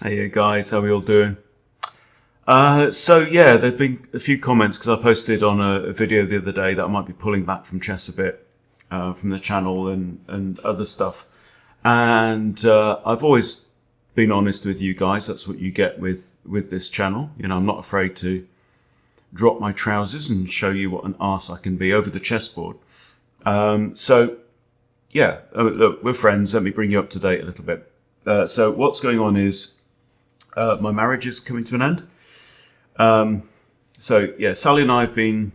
Hey guys, how are we all doing? So yeah, there've been a few comments because I posted on a video the other day that I might be pulling back from chess a bit from the channel and other stuff. And I've always been honest with you guys. That's what you get with this channel. You know, I'm not afraid to drop my trousers and show you what an arse I can be over the chessboard. So yeah, look, we're friends. Let me bring you up to date a little bit. So what's going on is my marriage is coming to an end. So yeah, Sally and I have been.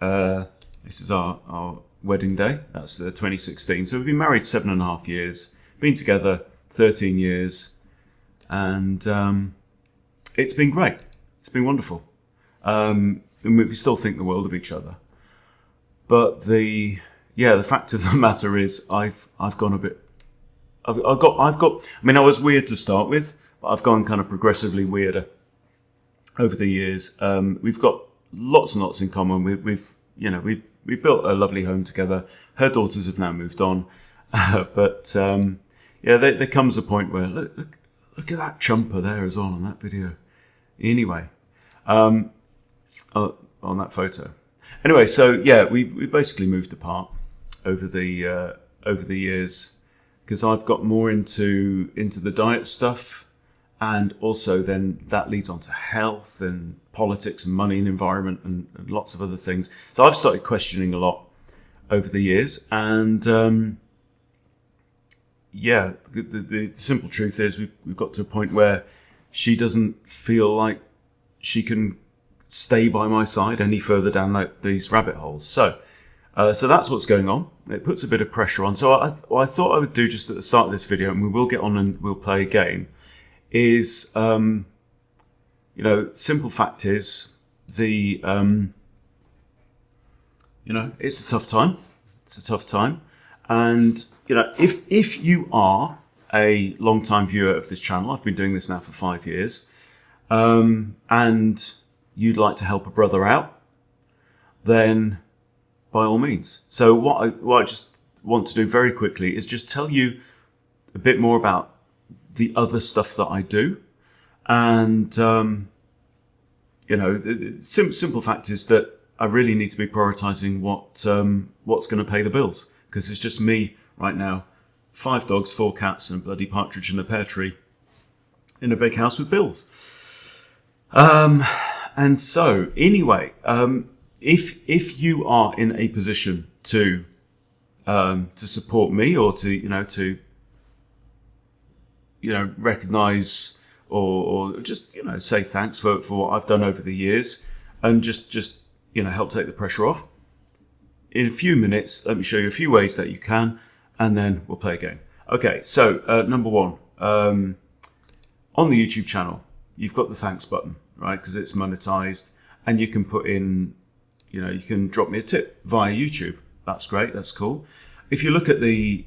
This is our wedding day. That's 2016. So we've been married 7.5 years. Been together 13 years, and it's been great. It's been wonderful. And we still think the world of each other. But the fact of the matter is, I've gone a bit. I've got. I mean, I was weird to start with, but I've gone kind of progressively weirder over the years. We've got lots and lots in common. We've built a lovely home together. Her daughters have now moved on, but there comes a point where look at that chumper there as well on that video. Anyway, on that photo. Anyway, so yeah, we basically moved apart over the years. Because I've got more into the diet stuff, and also then that leads on to health and politics and money and environment and lots of other things. So I've started questioning a lot over the years, and the simple truth is we've got to a point where she doesn't feel like she can stay by my side any further down these rabbit holes. So that's what's going on. It puts a bit of pressure on. So what I thought I would do just at the start of this video, and we will get on and we'll play a game, is, simple fact is it's a tough time. It's a tough time. And, if you are a long-time viewer of this channel, I've been doing this now for 5 years, and you'd like to help a brother out, then by all means. So what I just want to do very quickly is just tell you a bit more about the other stuff that I do. And, the simple fact is that I really need to be prioritizing what's going to pay the bills. Because it's just me right now, 5 dogs, 4 cats, and a bloody partridge in a pear tree in a big house with bills. And so, anyway, if you are in a position to support me or to recognize or just say thanks for what I've done over the years and just help take the pressure off. In a few minutes, let me show you a few ways that you can, and then we'll play a game. Okay, so number one, on the YouTube channel, you've got the thanks button, right? Because it's monetized, and you can put in. You can drop me a tip via YouTube. That's great. That's cool. If you look at the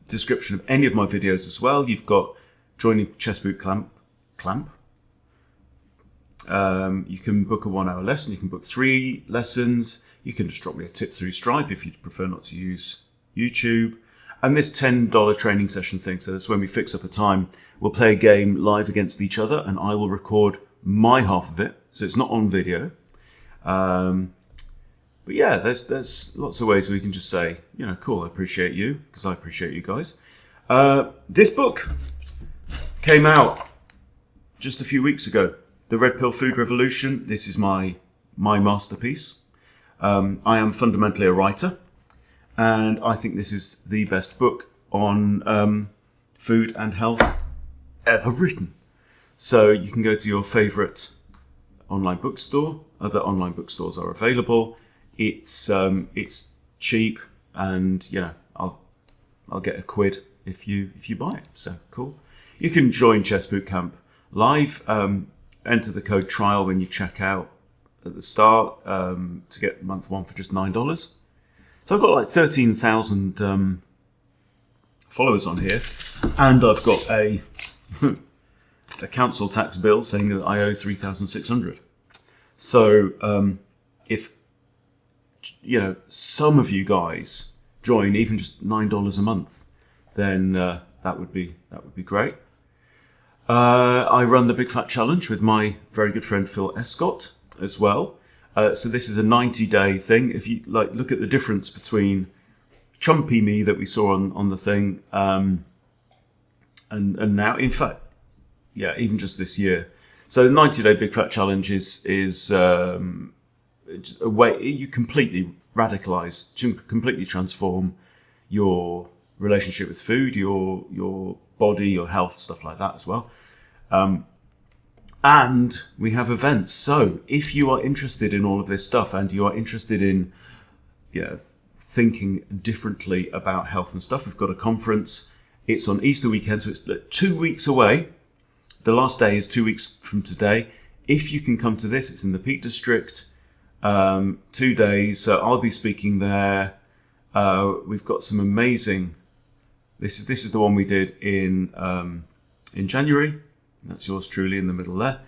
description of any of my videos as well, you've got joining Chess Boot Clamp. You can book a 1-hour lesson. You can book 3 lessons. You can just drop me a tip through Stripe if you prefer not to use YouTube. And this $10 training session thing, so that's when we fix up a time. We'll play a game live against each other, and I will record my half of it. So it's not on video. But yeah, there's lots of ways we can just say, cool, I appreciate you, because I appreciate you guys. This book came out just a few weeks ago. The Red Pill Food Revolution. This is my masterpiece. I am fundamentally a writer, and I think this is the best book on food and health ever written. So you can go to your favorite online bookstore. Other online bookstores are available. It's cheap, and I'll get a quid if you buy it. So cool. You can join Chess Boot Camp live. Enter the code TRIAL when you check out at the start to get month 1 for just $9. So I've got like 13,000 followers on here, and I've got a council tax bill saying that I owe 3,600. So if some of you guys join even just $9 a month, then that would be great. I run the Big Fat Challenge with my very good friend Phil Escott as well. So this is a 90-day thing. If you like, look at the difference between chumpy me that we saw on the thing, and now, in fact, yeah, even just this year. So the 90-day Big Fat Challenge is a way you completely radicalize, completely transform your relationship with food, your body, your health, stuff like that as well. And we have events. So if you are interested in all of this stuff and you are interested in thinking differently about health and stuff, we've got a conference. It's on Easter weekend, so it's 2 weeks away. The last day is 2 weeks from today. If you can come to this, it's in the Peak District. 2 days. So I'll be speaking there. We've got some amazing. This is the one we did in January. That's yours truly in the middle there.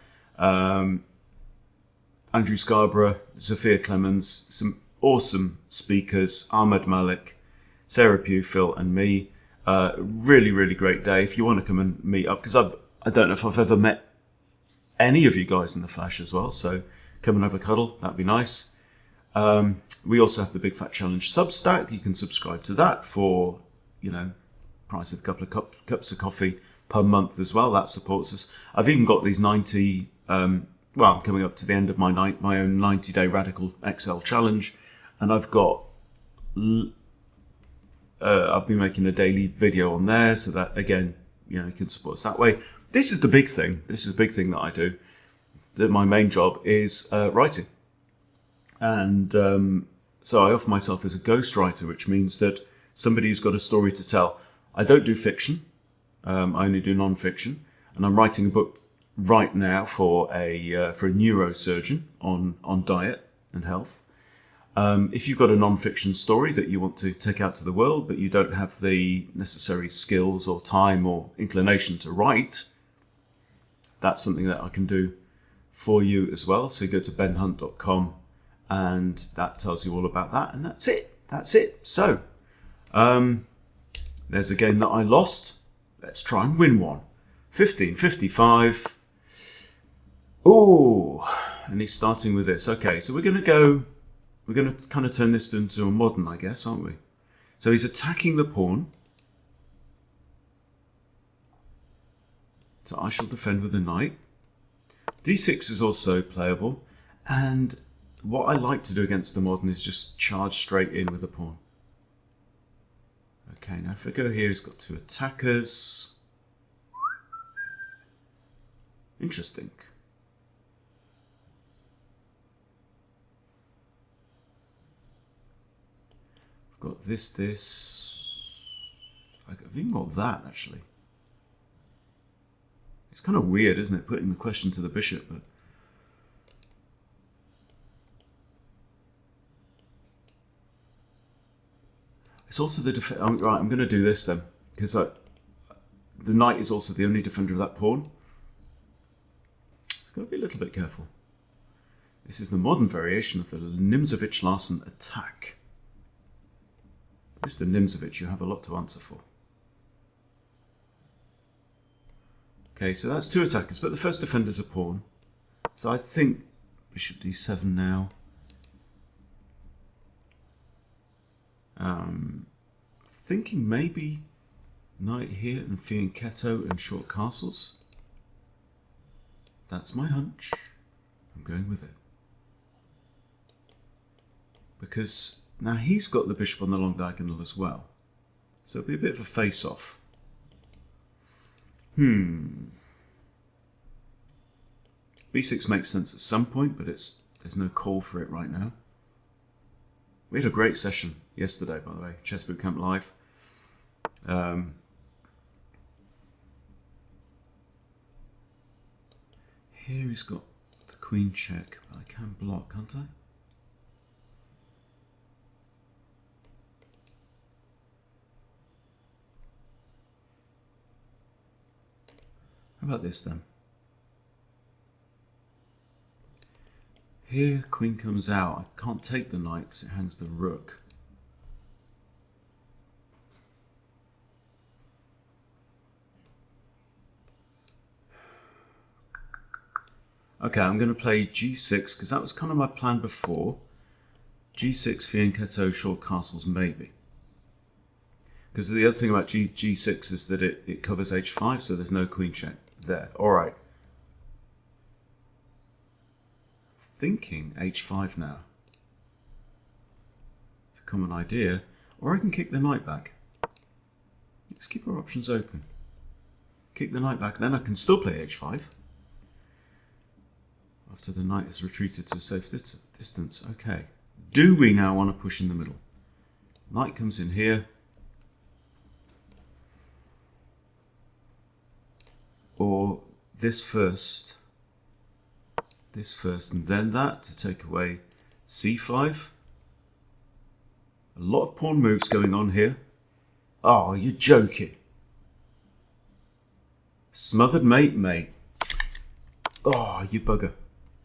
Andrew Scarborough, Sophia Clemens, some awesome speakers, Ahmed Malik, Sarah Pugh, Phil and me. Really, really great day. If you want to come and meet up, because I don't know if I've ever met any of you guys in the flesh as well, so come and have a cuddle, that'd be nice. We also have the Big Fat Challenge Substack. You can subscribe to that for, price of a couple of cups of coffee per month as well. That supports us. I've even got these 90, I'm coming up to the end of my own 90-day Radical XL Challenge, and I've got, I've been making a daily video on there, so that, again, you can support us that way. This is the big thing. This is a big thing that I do. That my main job is writing. And so I offer myself as a ghostwriter, which means that somebody who's got a story to tell. I don't do fiction. I only do non-fiction. And I'm writing a book right now for a neurosurgeon on diet and health. If you've got a non-fiction story that you want to take out to the world, but you don't have the necessary skills or time or inclination to write, that's something that I can do for you as well. So go to benhunt.com and that tells you all about that. And that's it. So there's a game that I lost. Let's try and win one. 15.55. Oh, and he's starting with this. Okay, so we're going to kind of turn this into a modern, I guess, aren't we? So he's attacking the pawn. So I shall defend with a knight. D6 is also playable. And what I like to do against the modern is just charge straight in with a pawn. Okay, now if I go here, he's got two attackers. Interesting. I've got this. I've even got that, actually. It's kind of weird, isn't it, putting the question to the bishop, but it's also the right, I'm going to do this then, because the knight is also the only defender of that pawn. So got to be a little bit careful. This is the modern variation of the Nimzovich-Larsen attack. Mr. Nimzovich, you have a lot to answer for. Okay, so that's two attackers, but the first defender's a pawn. So I think bishop d7 now. Thinking maybe knight here and fianchetto and short castles. That's my hunch. I'm going with it. Because now he's got the bishop on the long diagonal as well. So it'll be a bit of a face-off. B6 makes sense at some point, but there's no call for it right now. We had a great session yesterday, by the way, Chess Bootcamp Live. Here he's got the queen check, but I can block, can't I? How about this then? Here, queen comes out. I can't take the knight because it hangs the rook. Okay, I'm going to play g6 because that was kind of my plan before. g6, fianchetto, short castles, maybe. Because the other thing about g6 is that it covers h5, so there's no queen check there. All right. Thinking h5 now. It's a common idea. Or I can kick the knight back. Let's keep our options open. Kick the knight back, then I can still play h5. After the knight has retreated to a safe distance. Okay. Do we now want to push in the middle? Knight comes in here. Or this first, and then that to take away c5. A lot of pawn moves going on here. Oh, you're joking. Smothered mate. Oh, you bugger.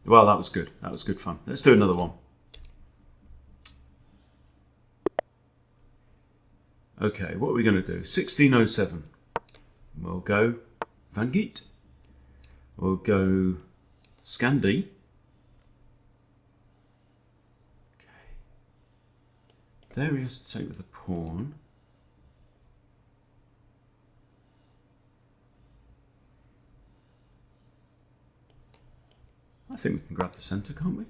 Well, that was good. That was good fun. Let's do another one. Okay, what are we going to do? 1607. We'll go Van Geet. We'll go Scandi. Okay. There he has to take with the pawn. I think we can grab the centre, can't we?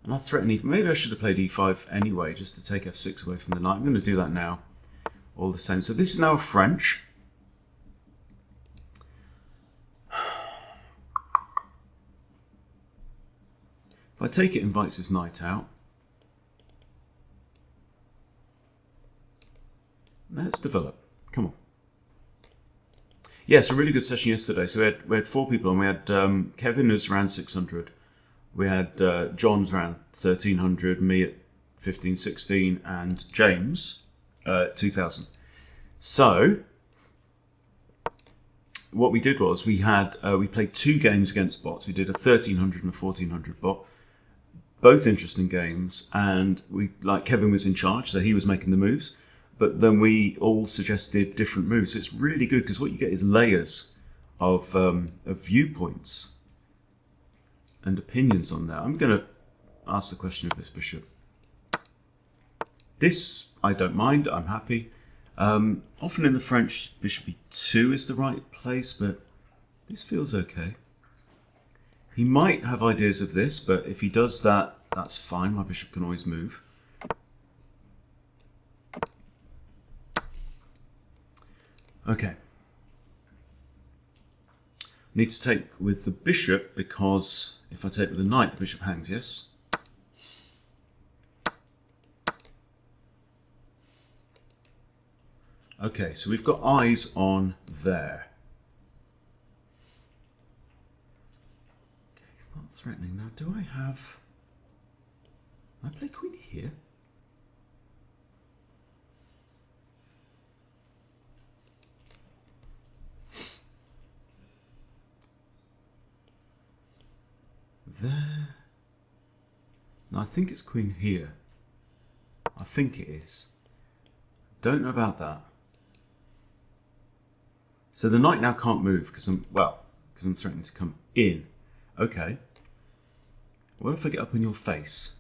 And I'll threaten even. Maybe I should have played e5 anyway, just to take f6 away from the knight. I'm going to do that now. All the same. So this is now a French. If I take it, invites his knight out. Let's develop. Come on. Yes, a really good session yesterday. So we had 4 people, and we had Kevin, who's around 600. We had John's around 1300, me at 15, 16, and James 2000. So what we did was we played 2 games against bots. We did a 1300 and a 1400 bot. Both interesting games, and Kevin was in charge, so he was making the moves. But then we all suggested different moves. So it's really good because what you get is layers of viewpoints and opinions on that. I'm going to ask the question of this bishop. This I don't mind. I'm happy. Often in the French, bishop e2 is the right place, but this feels okay. He might have ideas of this, but if he does that, that's fine. My bishop can always move. Okay. Need to take with the bishop because if I take with the knight, the bishop hangs, yes? Okay, so we've got eyes on there. Okay, he's not threatening. Now, do I have... I play queen here? There. No, I think it's queen here. I think it is. Don't know about that. So the knight now can't move because I'm threatening to come in. Okay. What if I get up in your face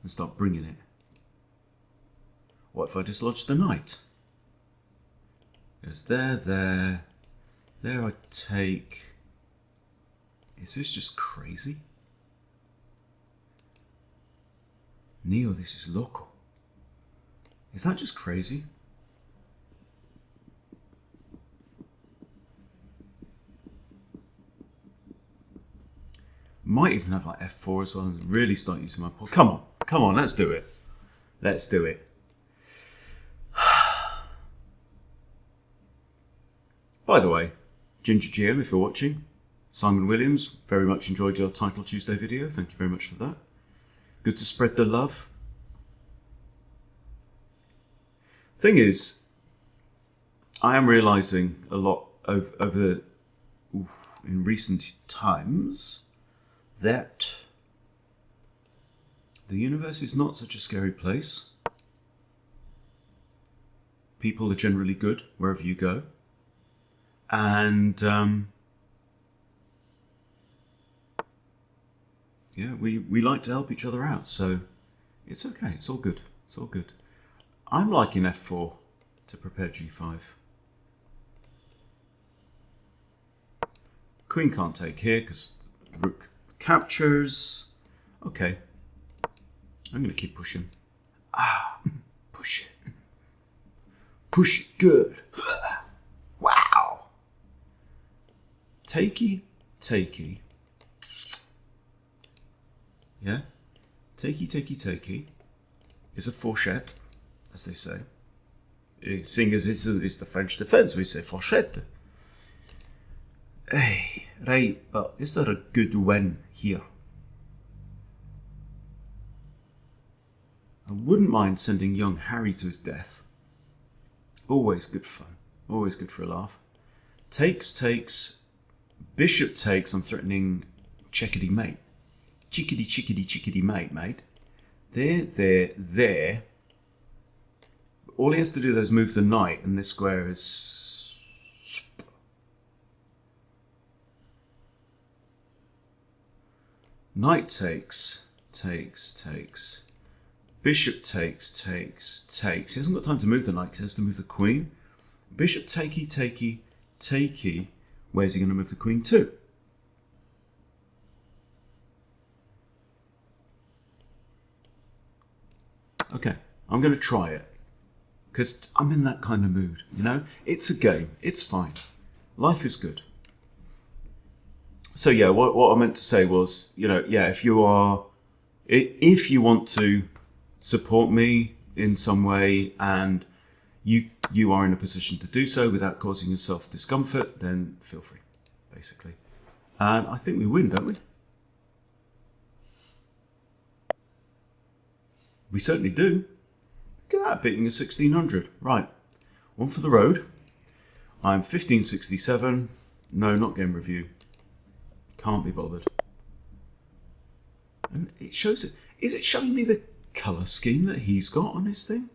and start bringing it? What if I dislodge the knight? There's there I take. Is this just crazy? Neo, this is loco. Is that just crazy? Might even have like f4 as well and really start using my pawn. Come on, let's do it. Let's do it. By the way, Ginger GM, if you're watching, Simon Williams, very much enjoyed your Title Tuesday video. Thank you very much for that. Good to spread the love. Thing is, I am realising a lot in recent times that the universe is not such a scary place. People are generally good wherever you go. And Yeah, we like to help each other out, so it's okay. It's all good. It's all good. I'm liking f4 to prepare g5. Queen can't take here because rook captures. Okay. I'm going to keep pushing. Push it. Push it good. Wow. Takey, takey. Yeah? Takey, takey, takey is a fourchette, as they say. Seeing as it's the French defense, we say fourchette. Hey, right, but is there a good win here? I wouldn't mind sending young Harry to his death. Always good fun. Always good for a laugh. Takes, takes. Bishop takes. I'm threatening chickadee mate. Chickadee, chickadee, chickadee mate, mate. There. All he has to do is move the knight, and this square is... Knight takes, takes. Bishop takes. He hasn't got time to move the knight, he has to move the queen. Bishop takey. Where's he going to move the queen to? Okay, I'm going to try it. Because I'm in that kind of mood, you know? It's a game. It's fine. Life is good. So yeah, what I meant to say was, you know, yeah, if you want to support me in some way and you are in a position to do so without causing yourself discomfort, then feel free, basically. And I think we win, don't we? We certainly do. Look at that, beating a 1600. Right, one for the road. I'm 1567. No, not game review. Can't be bothered. And it shows it. Is it showing me the colour scheme that he's got on his thing?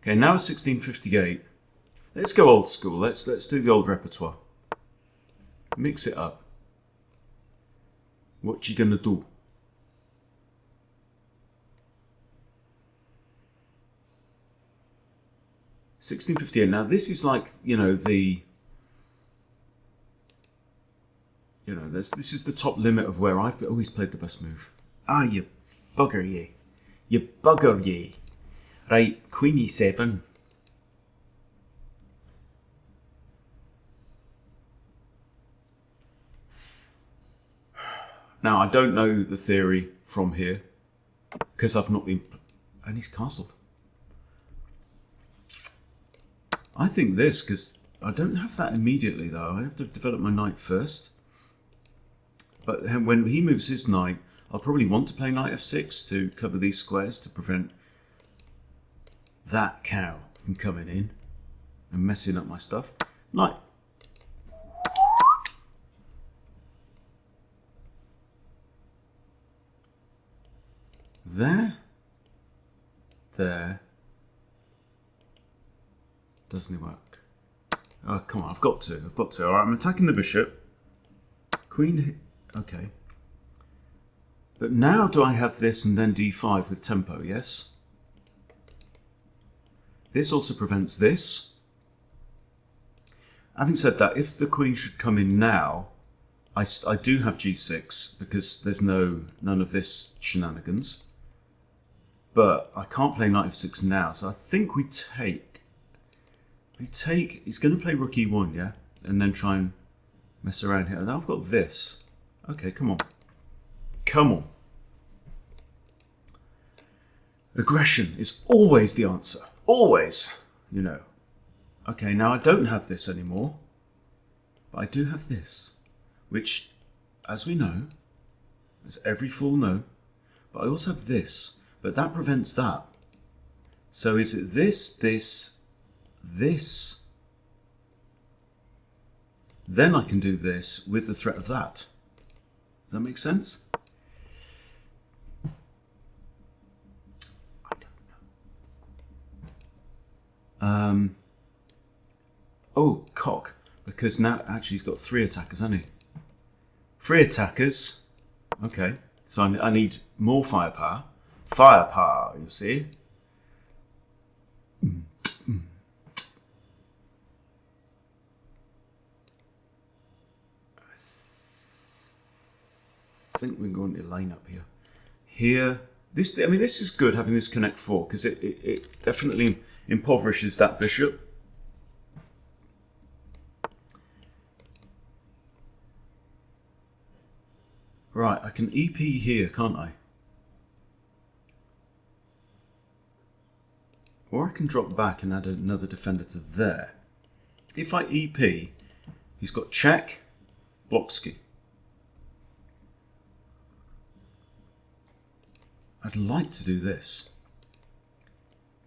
Okay, now 1658. Let's go old school. Let's do the old repertoire. Mix it up. What you gonna do? $16.58. Now this is like, you know, this is the top limit of where I've always played the best move. Ah, you bugger ye. You bugger ye. Right, Queen E7. Now, I don't know the theory from here, because I've not been... And he's castled. I think this, because I don't have that immediately, though. I have to develop my knight first. But when he moves his knight, I'll probably want to play knight f6 to cover these squares to prevent that cow from coming in and messing up my stuff. Knight. There. Doesn't it work? Oh, come on, I've got to. All right, I'm attacking the bishop. Queen, okay. But now do I have this and then d5 with tempo, yes? This also prevents this. Having said that, if the queen should come in now, I do have g6 because there's none of this shenanigans. But I can't play knight f6 now, so I think we take... He's going to play rook e1, yeah? And then try and mess around here. Now I've got this. Okay, come on. Come on. Aggression is always the answer. Always, you know. Okay, now I don't have this anymore. But I do have this. Which, as we know, as every fool know, but I also have this. But that prevents that. So is it this, this? Then I can do this with the threat of that. Does that make sense? I don't know. Oh, cock. Because now actually he's got 3 attackers, hasn't he? 3 attackers. Okay. So I need more firepower. Firepower, you see. I think we're going to line up here. Here, this is good having this connect 4 because it definitely impoverishes that bishop. Right, I can EP here, can't I? Or I can drop back and add another defender to there. If I EP, he's got check, Blocksky. I'd like to do this.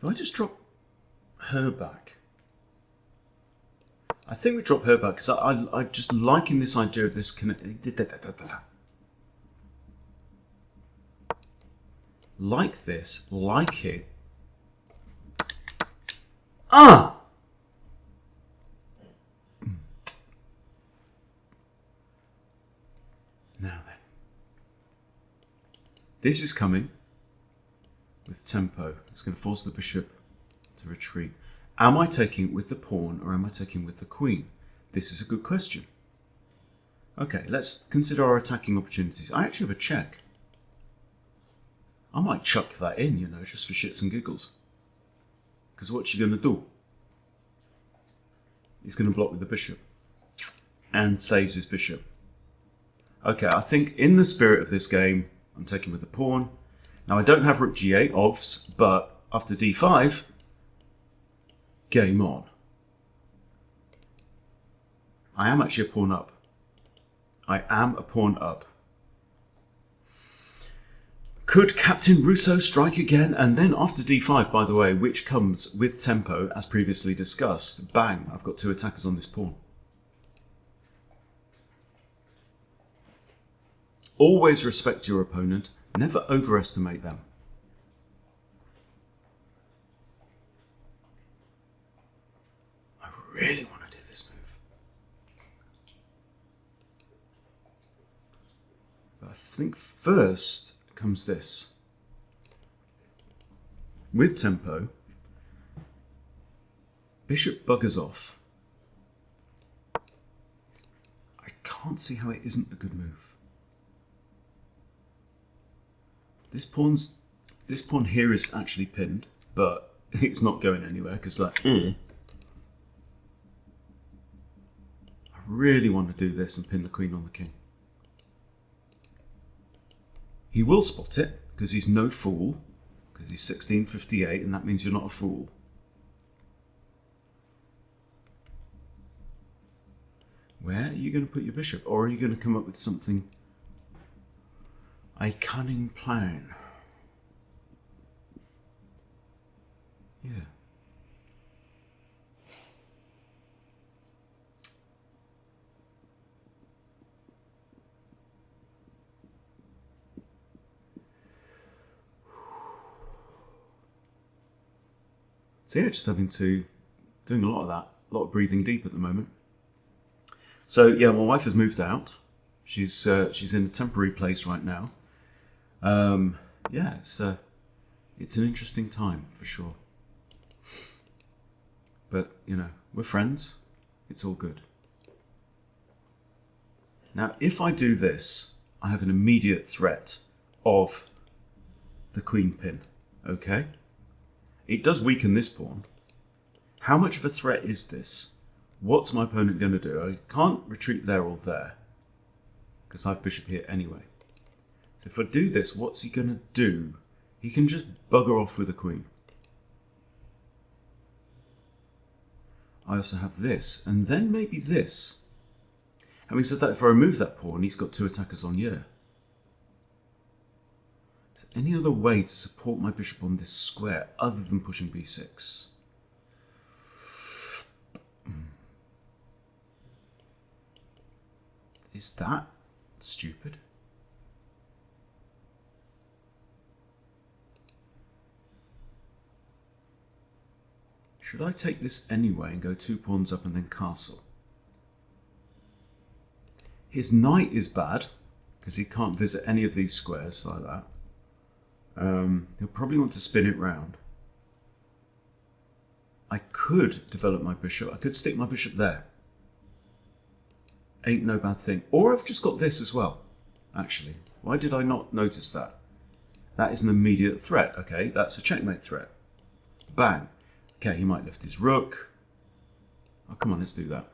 Do I just drop her back? I think we drop her back because I just liking this idea of this connect. Like this, like it. Ah! Now then. This is coming with tempo. It's going to force the bishop to retreat. Am I taking it with the pawn or am I taking it with the queen? This is a good question. Okay, let's consider our attacking opportunities. I actually have a check. I might chuck that in, you know, just for shits and giggles. Because what's she going to do? He's going to block with the bishop. And saves his bishop. Okay, I think in the spirit of this game, I'm taking with the pawn. Now, I don't have rook g8, obvs, but after d5, game on. I am actually a pawn up. I am a pawn up. Could Captain Russo strike again? And then after d5, by the way, which comes with tempo, as previously discussed, bang, I've got two attackers on this pawn. Always respect your opponent. Never overestimate them. I really want to do this move. But I think first comes this. With tempo, bishop buggers off. I can't see how it isn't a good move. This pawn here is actually pinned, but it's not going anywhere because I really want to do this and pin the queen on the king. He will spot it because he's no fool, because he's 1658, and that means you're not a fool. Where are you going to put your bishop, or are you going to come up with something? A cunning plan. Yeah. So yeah, just doing a lot of that, a lot of breathing deep at the moment. So yeah, my wife has moved out. She's in a temporary place right now. Yeah, it's an interesting time for sure. But you know, we're friends. It's all good. Now, if I do this, I have an immediate threat of the queen pin. Okay. It does weaken this pawn. How much of a threat is this? What's my opponent going to do? I can't retreat there or there because I have bishop here anyway. So if I do this, what's he going to do? He can just bugger off with the queen. I also have this, and then maybe this. Having said that, if I remove that pawn, he's got two attackers on here. Is there any other way to support my bishop on this square other than pushing b6? Is that stupid? Should I take this anyway and go 2 pawns up and then castle? His knight is bad, because he can't visit any of these squares like that. He'll probably want to spin it round. I could develop my bishop. I could stick my bishop there. Ain't no bad thing. Or I've just got this as well, actually. Why did I not notice that? That is an immediate threat. Okay, that's a checkmate threat. Bang. Okay, he might lift his rook. Oh, come on, let's do that.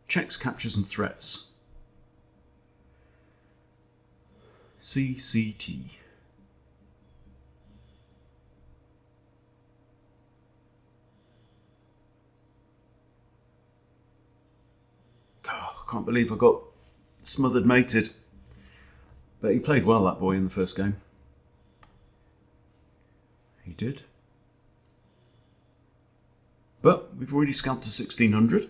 Checks, captures, and threats. CCT. Oh, I can't believe I got smothered mated. But he played well, that boy, in the first game. He did. But we've already scalped to 1600.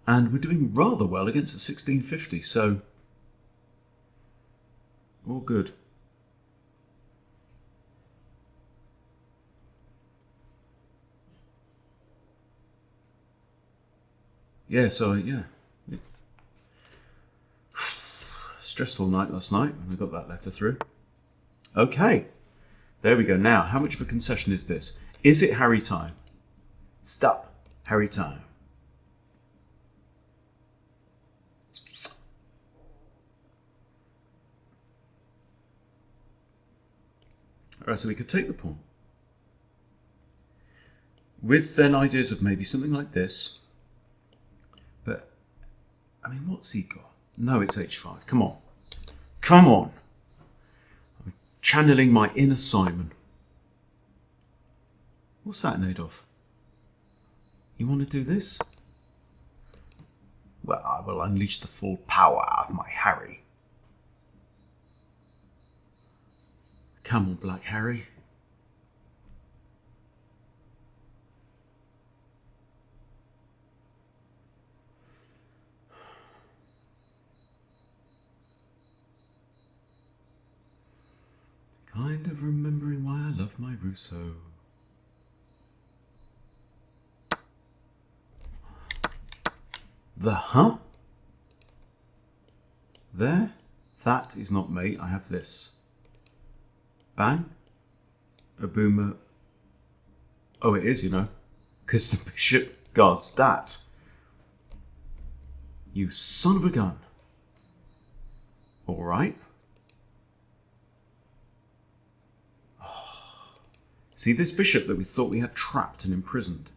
And we're doing rather well against the 1650, so all good. Yeah, so yeah. Stressful night last night when we got that letter through. Okay, there we go. Now, how much of a concession is this? Is it Harry time? Stop, Harry time. Alright, so we could take the pawn. With then ideas of maybe something like this. But, I mean, what's he got? No, it's h5. Come on. Come on. I'm channeling my inner Simon. What's that, Nadov? You want to do this? Well, I will unleash the full power of my Harry. Come on, Black Harry. Kind of remembering why I love my Rousseau. The huh? There? That is not me. I have this. Bang. A boomer. Oh, it is, you know. Because the bishop guards that. You son of a gun. All right. Oh. See, this bishop that we thought we had trapped and imprisoned.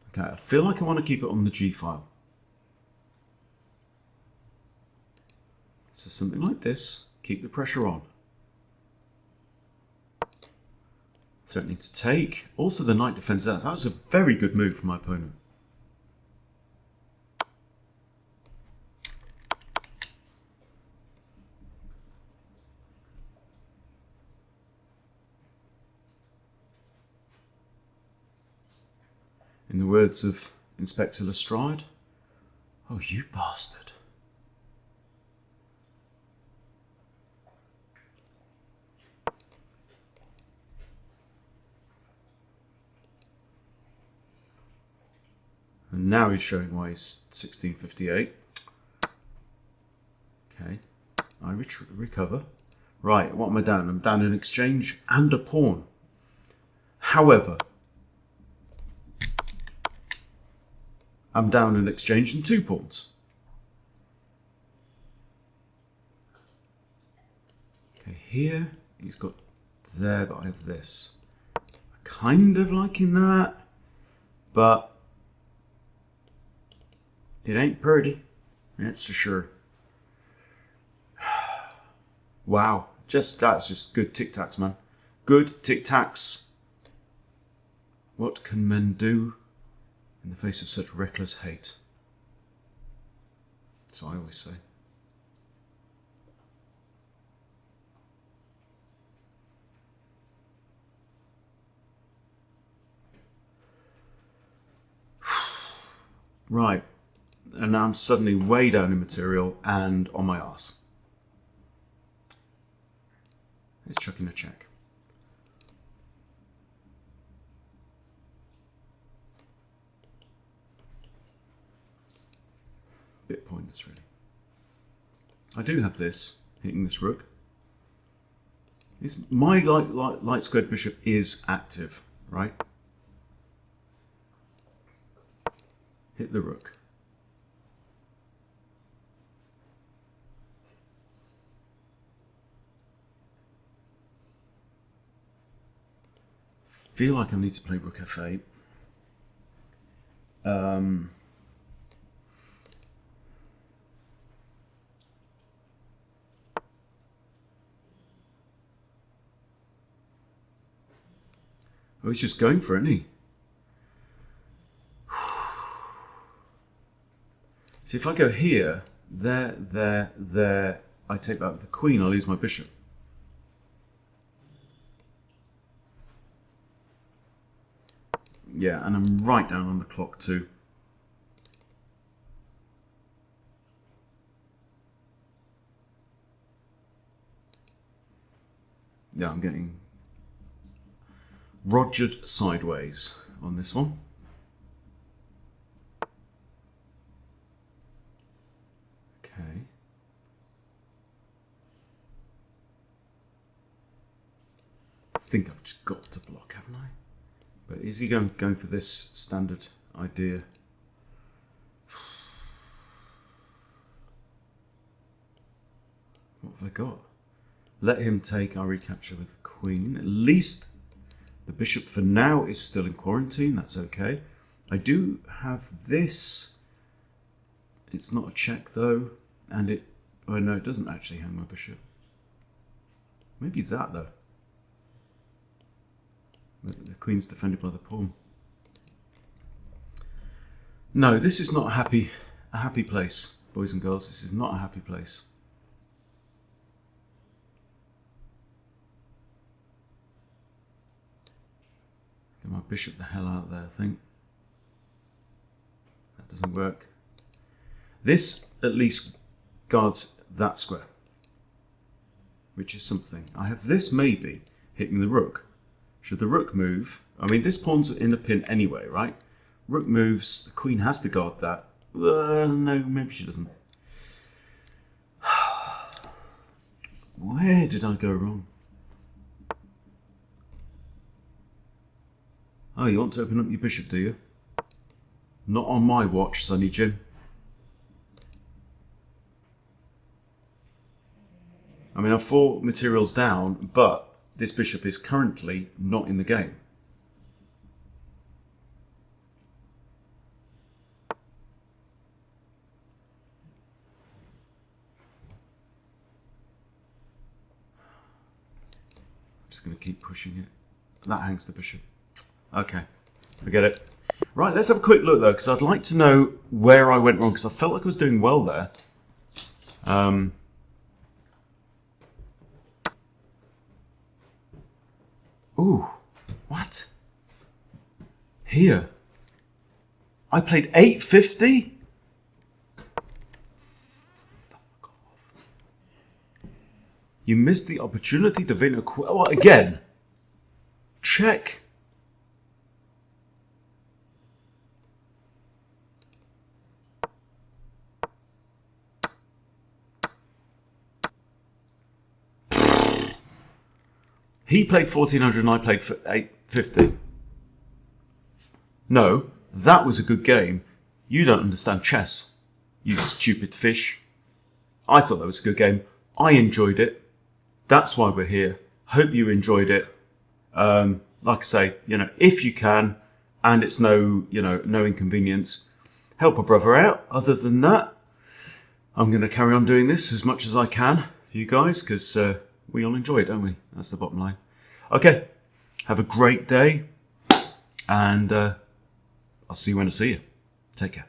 Okay, I feel like I want to keep it on the G file. So something like this, keep the pressure on. Threatening to take. Also the knight defends that. That was a very good move from my opponent. In the words of Inspector Lestrade, oh, you bastard. And now he's showing why he's 1658. Okay, I recover. Right, what am I down? I'm down an exchange and a pawn. However, I'm down an exchange and 2 pawns. Okay, here he's got there, but I have this. Kind of liking that, but it ain't pretty, that's for sure. Wow, that's just good tic-tacs, man. Good tic-tacs. What can men do in the face of such reckless hate? That's what I always say. Right. And now I'm suddenly way down in material and on my arse. Let's chuck in a check. bit pointless, really. I do have this hitting this rook. My light squared bishop is active, right? Hit the rook. Feel like I need to play rook f8. Oh, he's just going for it, isn't he? See, if I go here, there, I take that with the queen, I lose my bishop. Yeah, and I'm right down on the clock too. Yeah, I'm getting Rogered sideways on this one. Okay. I think I've just got to block, haven't I? But is he going for this standard idea? What have I got? Let him take our recapture with the queen. At least the bishop for now is still in quarantine. That's okay. I do have this. It's not a check though. And it... Oh no, it doesn't actually hang my bishop. Maybe that though. The queen's defended by the pawn. No, this is not a happy place, boys and girls. This is not a happy place. Get my bishop the hell out there, I think. That doesn't work. This at least guards that square, which is something. I have this maybe hitting the rook. Should the rook move, I mean this pawn's in a pin anyway, right? Rook moves, the queen has to guard that. No, maybe she doesn't. Where did I go wrong? Oh, you want to open up your bishop, do you? Not on my watch, Sonny Jim. I mean, I've 4 materials down, but this bishop is currently not in the game. I'm just going to keep pushing it. That hangs the bishop. Okay, forget it. Right, let's have a quick look though, because I'd like to know where I went wrong, because I felt like I was doing well there. Ooh, what? Here. I played 850? Fuck off. You missed the opportunity to win a what, again? Check. He played 1400 and I played 850. No, that was a good game. You don't understand chess, you stupid fish. I thought that was a good game. I enjoyed it. That's why we're here. Hope you enjoyed it. Like I say, if you can, and it's no inconvenience, help a brother out. Other than that, I'm going to carry on doing this as much as I can for you guys, because we all enjoy it, don't we? That's the bottom line. Okay, have a great day, and I'll see you when I see you. Take care.